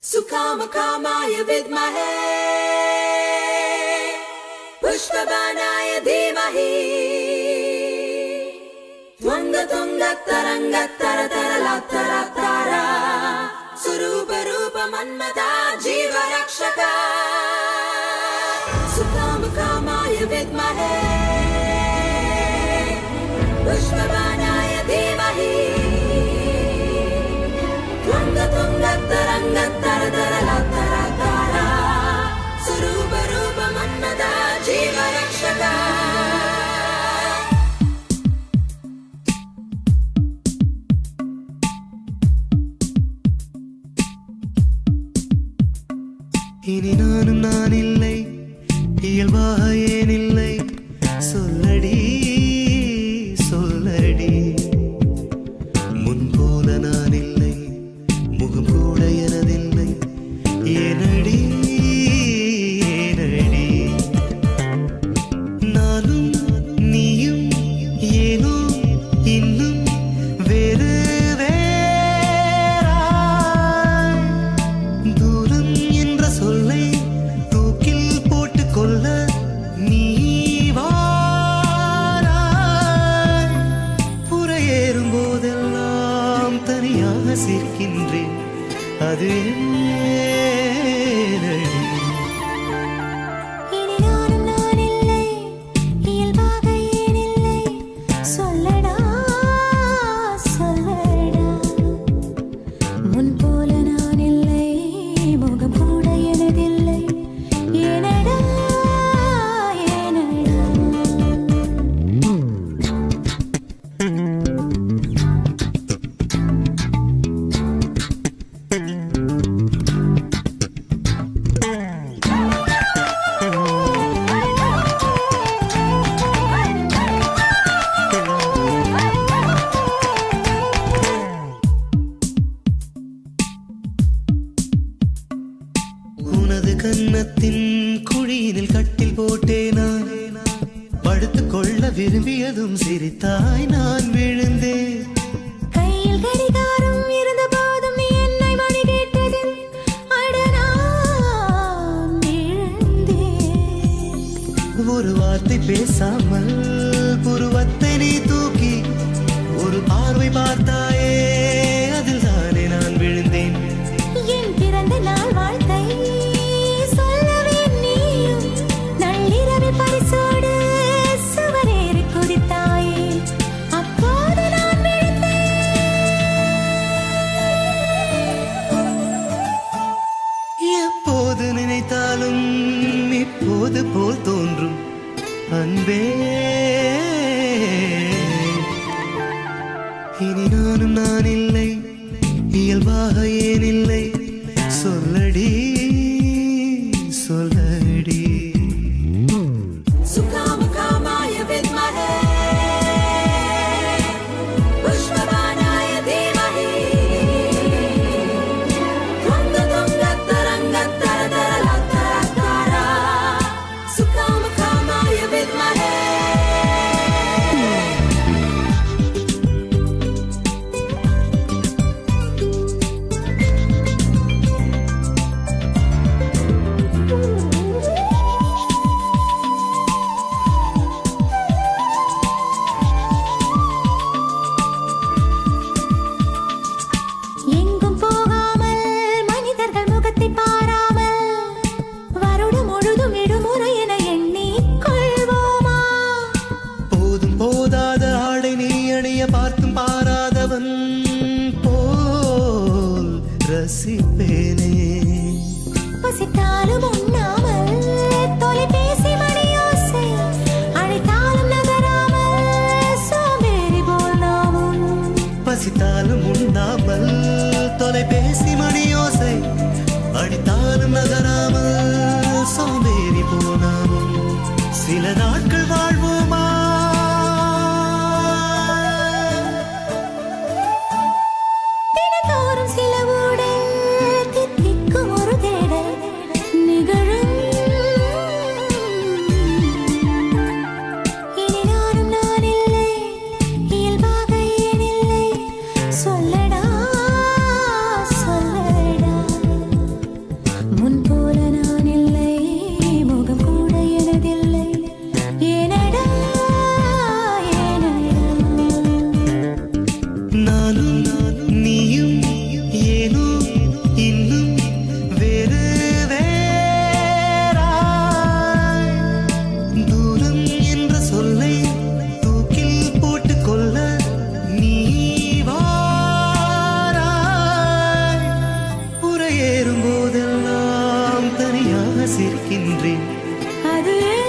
सुकामकामाय विद्महे पुष्पबाणाय धीमहि त्वङ्गतुङ्गतरङ्गतरतरलातरतारा स्वरूपरूप मन्मथा जीवरक्षका सुकामकामाय विद्महे पुष्पबाणाय धीमहि त्वङ्गतुङ्गतरङ्गतरतरलातरतारा स्वरूपरूप मन्मथा जीवरक्षका இனி நானும் நான் இல்லை இயல்பாக ஏன் இல்லை சொல்லடி சொல்லடி முன்போல நான் இல்லை முகம் கூட எனதில்லை ஏனடி ஏனடி நானும் நீயும் ஏனோ இன்னும் வேறு சொல்லை தூக்கில் போட்டு கொள்ள நீ வாராய் புறையேறும் போதெல்லாம் தனியாக சிரிக்கின்றேன் அது ஏனடி கன்னத்தின் குழியினில் கட்டில் போட்டேனா படுத்துக் கொள்ள விரும்பியதும் சிரித்தாய் நான் விழுந்தேன் கையில் கடிகாரம் இருந்த போதும் நீ என்னை மணி கேட்டது அடனான் விழுந்தேன் ஒரு வார்த்தை பேசாமல் புருவத்தை நீ தூக்கி ஒரு பார்வை பார்த்தாயே அதில் தானே நான் விழுந்தேன் என் பிறந்த நாள் வாழ்த்தை எப்போது நினைத்தாலும் இப்போது போல் தோன்றும் அன்பே இனி நானும் நான் இல்லை இயல்பாக ஏன் இல்லை சொல்லடி சொல்லடி सुकामकामाय विद्महे पुष्पबाणाय धीमहि त्वङ्गतुङ्गतरङ्गतरतरलातरतारा सुकामकामाय विद्महे எங்கும் போகாமல் மனிதர்கள் முகத்தை பாராமல் வருடம் முழுதும் விடுமுறை என எண்ணிக் கொள்வோமா போதும் போதாத ஆடை நீ அணிய பார்த்தும் பாராதவன் போல் ரசிப்பேனே பசித்தாலும் உண்ணாமல் தொலைபேசி மணியோசை அழைத்தாலும் நகராமல் சோம்பேறி போல் நாமும் பசித்தாலும் உண்ணாமல் தொலைபேசி மணியோசை அடித்தாலும் நகராமல் சோம்பேறி போனாலும் சில நாட்கள் வாழ்வோமா தினத்தோறும் சில ஊடல் தித்திக்கும் ஒரு தேடல் நிகழும் இனி நானும் நான் இல்லை இயல்பாக ஏன் இல்லை சொல்லடா சொல்லடா இது ஏன்